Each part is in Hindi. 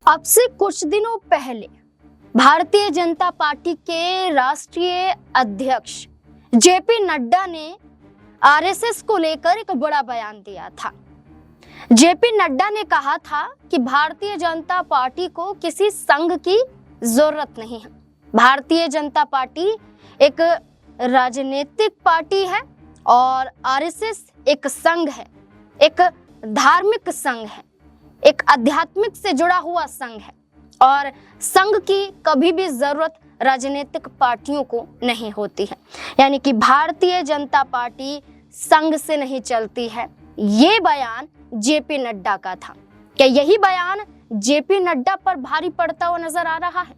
अब से कुछ दिनों पहले भारतीय जनता पार्टी के राष्ट्रीय अध्यक्ष जेपी नड्डा ने आरएसएस को लेकर एक बड़ा बयान दिया था। जेपी नड्डा ने कहा था कि भारतीय जनता पार्टी को किसी संघ की जरूरत नहीं है। भारतीय जनता पार्टी एक राजनीतिक पार्टी है और आरएसएस एक संघ है, एक धार्मिक संघ है, एक आध्यात्मिक से जुड़ा हुआ संघ है और संघ की कभी भी जरूरत राजनीतिक पार्टियों को नहीं होती है। यानी कि भारतीय जनता पार्टी संघ से नहीं चलती है। ये बयान जेपी नड्डा का था। क्या यही बयान जेपी नड्डा पर भारी पड़ता हुआ नजर आ रहा है?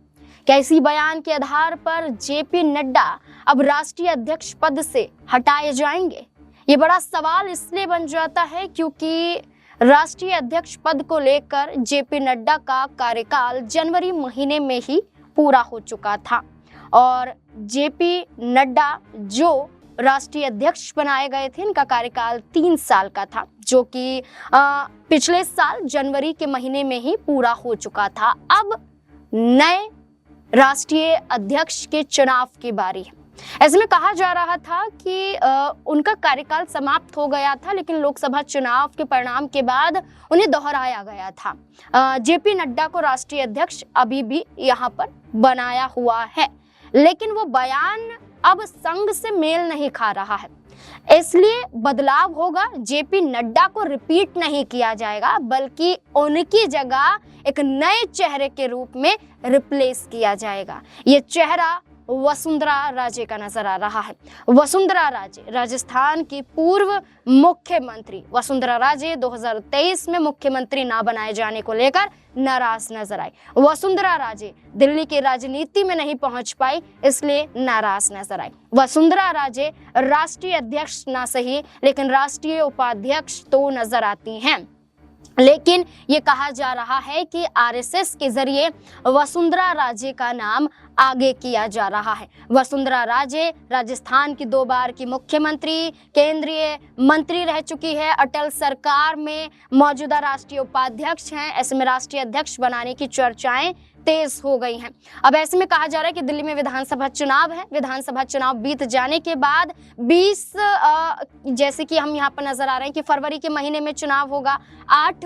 क्या इसी बयान के आधार पर जेपी नड्डा अब राष्ट्रीय अध्यक्ष पद से हटाए जाएंगे? ये बड़ा सवाल इसलिए बन जाता है क्योंकि राष्ट्रीय अध्यक्ष पद को लेकर जेपी नड्डा का कार्यकाल जनवरी महीने में ही पूरा हो चुका था और जेपी नड्डा जो राष्ट्रीय अध्यक्ष बनाए गए थे, इनका कार्यकाल 3 साल का था, जो कि पिछले साल जनवरी के महीने में ही पूरा हो चुका था। अब नए राष्ट्रीय अध्यक्ष के चुनाव की बारी है। ऐसे में कहा जा रहा था कि उनका कार्यकाल समाप्त हो गया था, लेकिन लोकसभा चुनाव के परिणाम के बाद उन्हें दोहराया गया था। जेपी नड्डा को राष्ट्रीय अध्यक्ष अभी भी यहाँ पर बनाया हुआ है, लेकिन वो बयान अब संघ से मेल नहीं खा रहा है, इसलिए बदलाव होगा। जेपी नड्डा को रिपीट नहीं किया जाएगा, बल्कि उनकी जगह एक नए चेहरे के रूप में रिप्लेस किया जाएगा। ये चेहरा वसुंधरा राजे का नजर आ रहा है। वसुंधरा राजे राजस्थान की पूर्व मुख्यमंत्री। वसुंधरा राजे 2023 में मुख्यमंत्री ना बनाए जाने को लेकर नाराज नजर आई। वसुंधरा राजे दिल्ली की राजनीति में नहीं पहुंच पाई, इसलिए नाराज नजर आई। वसुंधरा राजे राष्ट्रीय अध्यक्ष ना सही, लेकिन राष्ट्रीय उपाध्यक्ष तो नजर आती हैं। लेकिन ये कहा जा रहा है कि आरएसएस के जरिए वसुंधरा राजे का नाम आगे किया जा रहा है। वसुंधरा राजे राजस्थान की 2 बार की मुख्यमंत्री, केंद्रीय मंत्री रह चुकी है, अटल सरकार में मौजूदा राष्ट्रीय उपाध्यक्ष हैं। ऐसे में राष्ट्रीय अध्यक्ष बनाने की चर्चाएं तेज हो गई हैं। अब ऐसे में कहा जा रहा है कि दिल्ली में विधानसभा चुनाव है। विधानसभा चुनाव बीत जाने के बाद 20 जैसे कि हम यहाँ पर नजर आ रहे हैं कि फरवरी के महीने में चुनाव होगा। 8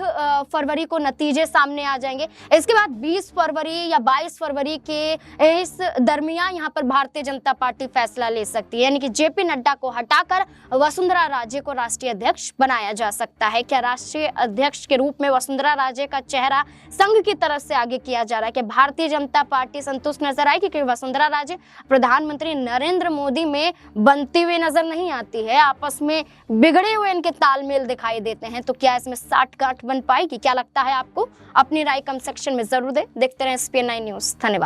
फरवरी को नतीजे सामने आ जाएंगे। इसके बाद 20 फरवरी या 22 फरवरी के इस दरमियान यहाँ पर भारतीय जनता पार्टी फैसला ले सकती है, यानी कि जेपी नड्डा को हटाकर वसुंधरा राजे को राष्ट्रीय अध्यक्ष बनाया जा सकता है। क्या राष्ट्रीय अध्यक्ष के रूप में वसुंधरा राजे का चेहरा संघ की तरफ से आगे किया जा रहा है? कि भारतीय जनता पार्टी संतुष्ट नजर आएगी क्योंकि वसुंधरा राजे प्रधानमंत्री नरेंद्र मोदी में बनती हुई नजर नहीं आती है, आपस में बिगड़े हुए इनके तालमेल दिखाई देते हैं। तो क्या इसमें साठगांठ बन पाएगी? क्या लगता है आपको? अपनी राय कमेंट सेक्शन में जरूर दें। देखते रहें SPN9 न्यूज़। धन्यवाद।